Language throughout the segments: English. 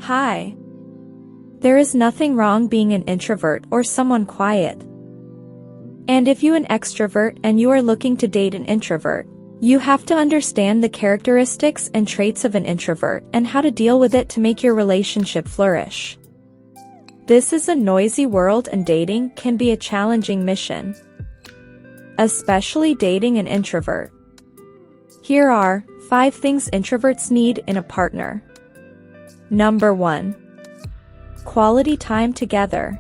Hi. There is nothing wrong being an introvert or someone quiet. And if you're an extrovert and you are looking to date an introvert, you have to understand the characteristics and traits of an introvert and how to deal with it to make your relationship flourish. This is a noisy world and dating can be a challenging mission, especially dating an introvert. Here are 5 things introverts need in a partner. Number 1. Quality time together.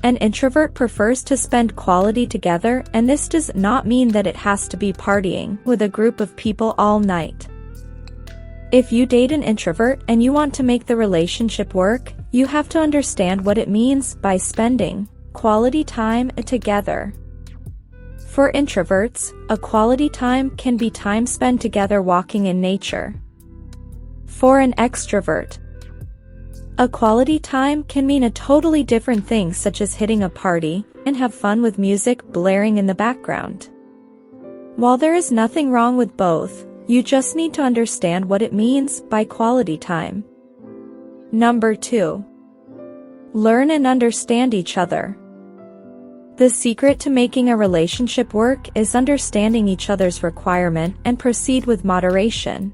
An introvert prefers to spend quality together, and this does not mean that it has to be partying with a group of people all night. If you date an introvert and you want to make the relationship work, you have to understand what it means by spending quality time together. For introverts, a quality time can be time spent together walking in nature. For an extrovert, a quality time can mean a totally different thing, such as hitting a party and have fun with music blaring in the background. While there is nothing wrong with both, you just need to understand what it means by quality time. Number 2. Learn and understand each other. The secret to making a relationship work is understanding each other's requirement and proceed with moderation.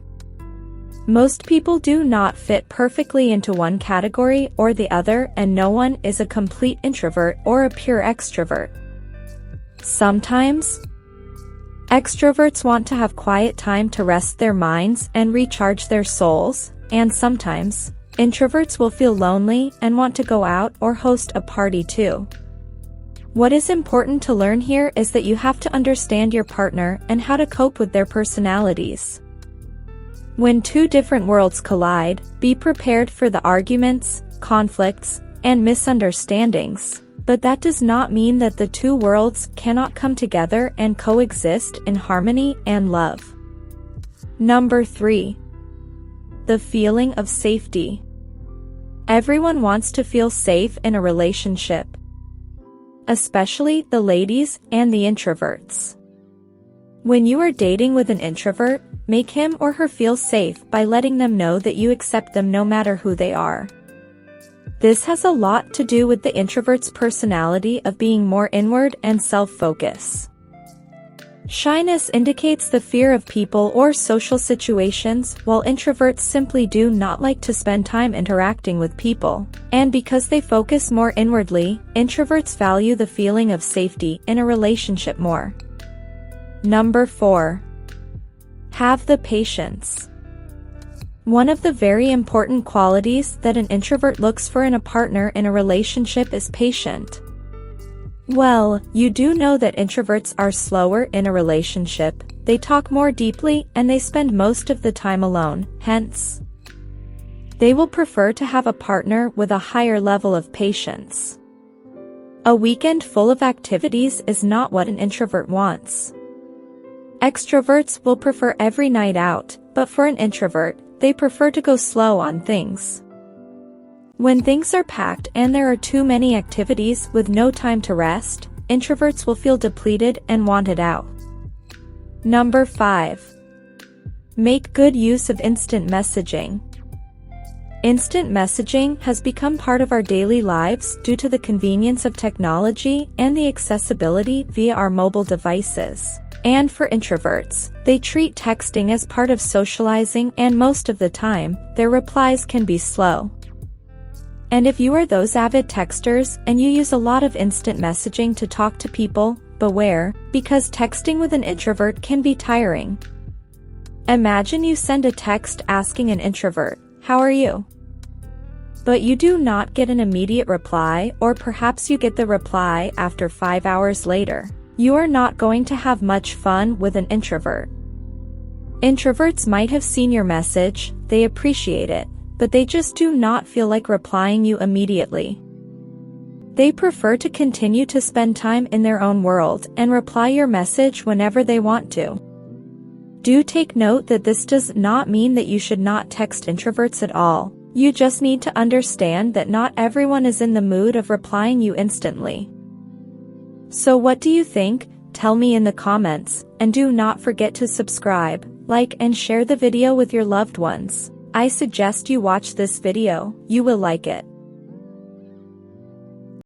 Most people do not fit perfectly into one category or the other, and no one is a complete introvert or a pure extrovert. Sometimes, extroverts want to have quiet time to rest their minds and recharge their souls, and sometimes, introverts will feel lonely and want to go out or host a party too. What is important to learn here is that you have to understand your partner and how to cope with their personalities. When two different worlds collide, be prepared for the arguments, conflicts, and misunderstandings, but that does not mean that the two worlds cannot come together and coexist in harmony and love. Number 3. The feeling of safety. Everyone wants to feel safe in a relationship, especially the ladies and the introverts. When you are dating with an introvert, make him or her feel safe by letting them know that you accept them no matter who they are. This has a lot to do with the introvert's personality of being more inward and self-focused. Shyness indicates the fear of people or social situations, while introverts simply do not like to spend time interacting with people. And because they focus more inwardly, introverts value the feeling of safety in a relationship more. Number 4. Have the patience. One of the very important qualities that an introvert looks for in a partner in a relationship is patient. Well, you do know that introverts are slower in a relationship, they talk more deeply, and they spend most of the time alone, hence, they will prefer to have a partner with a higher level of patience. A weekend full of activities is not what an introvert wants. Extroverts will prefer every night out, but for an introvert, they prefer to go slow on things. When things are packed and there are too many activities with no time to rest, introverts will feel depleted and want it out. Number 5. Make good use of instant messaging. Instant messaging has become part of our daily lives due to the convenience of technology and the accessibility via our mobile devices. And for introverts, they treat texting as part of socializing, and most of the time, their replies can be slow. And if you are those avid texters and you use a lot of instant messaging to talk to people, beware, because texting with an introvert can be tiring. Imagine you send a text asking an introvert, "How are you?" But you do not get an immediate reply, or perhaps you get the reply after 5 hours later. You are not going to have much fun with an introvert. Introverts might have seen your message, they appreciate it, but they just do not feel like replying you immediately. They prefer to continue to spend time in their own world and reply your message whenever they want to. Do take note that this does not mean that you should not text introverts at all. You just need to understand that not everyone is in the mood of replying you instantly. So what do you think? Tell me in the comments, and do not forget to subscribe, like and share the video with your loved ones. I suggest you watch this video, you will like it.